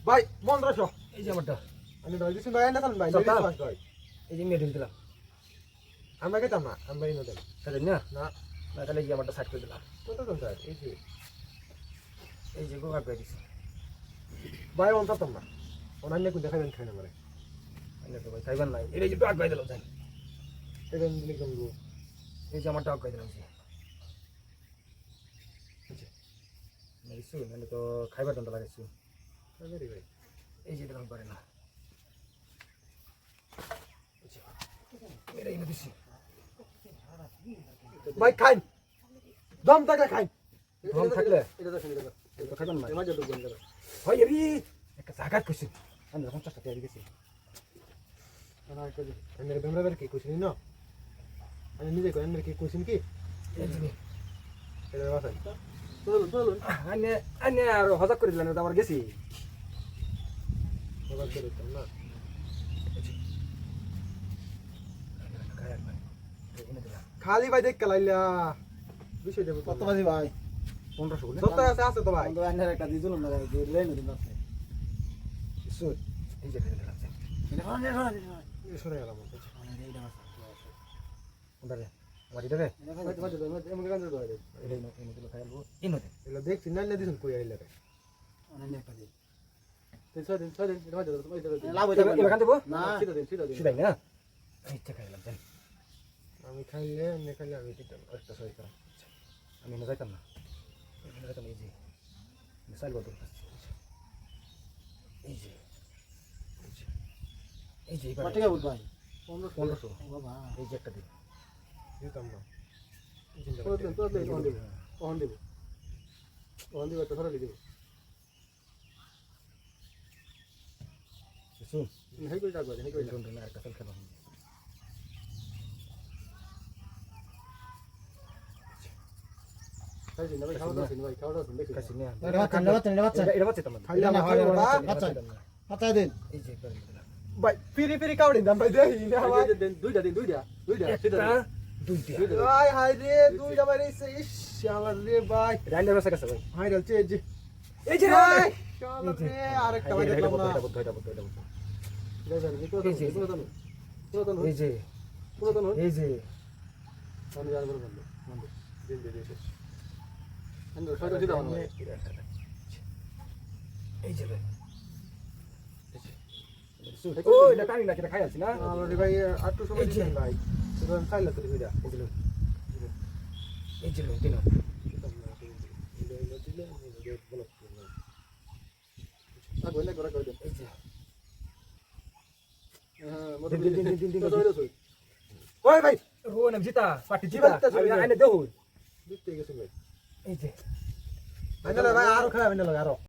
ভাই 1500 এই যে আমারটা আমি ভাই দিছি ভাই না ভাই সব দাম। ভাই এই যে মেডেল দিলাম আমরা কেতাম না আমরা ইনো দেন তাহলে না না না তাহলে এই যে আমারটা সাইড করে দিলাম কত দাম স্যার এই যে গোকা করে দিছি ভাই অন তাতাম না অনান্য কোন দেখাবেন খাই না মানে আইলে তো ভাই খাইবেন নাই এই যে একটু আগাই দিলাম যাই এখান দিলে কম গো এই যে আমারটা আগাই দিলাম কিছু নাহলে তো খাইবার দামটা লাগাইছি আরে ভাই এই যে দিলাম পারে না এটা এনে দিছি ভাই খাই দম থাকলে খাই দম থাকলে এটা দেখেন তো খাইবেন না মাঝে ঢুকবেন দাদা ভাই এরি একটা জায়গা কইছি আমি 50 টাকা দিয়ে গেছি না কই আমি বেমরা কি কইছিনি না আমি নিজে কই আমি কি কইছিনি কি এই যে এটা বাসাই চলুন আনে আনে আর হজা করে দিলেন তো আমার গেছি বাবা করে তো না খালি ভাই দেখ লাইলা বিষয় দেব কত বাজি ভাই 1500 বলে দত্তা আছে তো ভাই বন্ধু আন্নার একটা দিজুল না ভাই যে লেন দিন আছে কিছু এই যে দিলাম এটা কোন রে কোন এই সরে গেলাম ওটারে আমার এটা রে এমন গান ধরে ধরে এটা এনে দিলো খাইলবো ইনোতে এলা দেখছি না দিছেন কই আইলা রে অনেক একটা দিন দিন এটা মাঝে ধরে তোমার এটা লাভ হইতে এবার কান দেবো না সিধা দিন সিধাই না এইটা খাইলাম জান আমি খাইলে আমি খাইলে আমি দিতাম একটা সই করা আমি এনে যাইতাম না এনে যাইতাম এই যে মিসাইল বদল এই যে এই যে কত টাকা বল ভাই 1500 বাবা এই যে একটা দিন দিতাম না ওহন দেব একটা ধরে দিব শুন হেই কই ডাকবা হেই কই এই জন্য আর কাছে খেলা খাইছি না ভাই খাওয়া দাওয়া দেখছি কাছে নিয়ে এটা বাচ্চা এটা বাচ্চা তোমার খাইলে না খাইলে না বাচ্চা বাচ্চা দিন এই যে করে দিলাম ভাই ফিরি কাউড়ি দাম ভাই দেই না ভাই দুইটা একটা দুইটা ভাই হাই রে দুইটা ভাই রে ইস শালা রে ভাই রাইন্ডার আছে কাছে ভাই হাই ডালছে এই যে এই যে ভাই শালা রে আরেকটা ভাই দেখলাম না এটা বদ্ধ এই যে পুরাতন এই যে পুরাতন এই যে আমি জান বলবো বন্ধু দিন দে দেশ আমরা ছয়টা দিতে হবে এই যে ও এটা টানি না কেটে খাই আছি না আমরা ভাই আটটু সময় দিছেন ভাই তুমি খাইলা তো দিবা এই যে দিন এই যে ওই ভাই ও নাম জিতা পাটি জিতা আমি আইনে দেও দিতে গেছে ভাই এই যে ভাই আরো খাবেন না আরো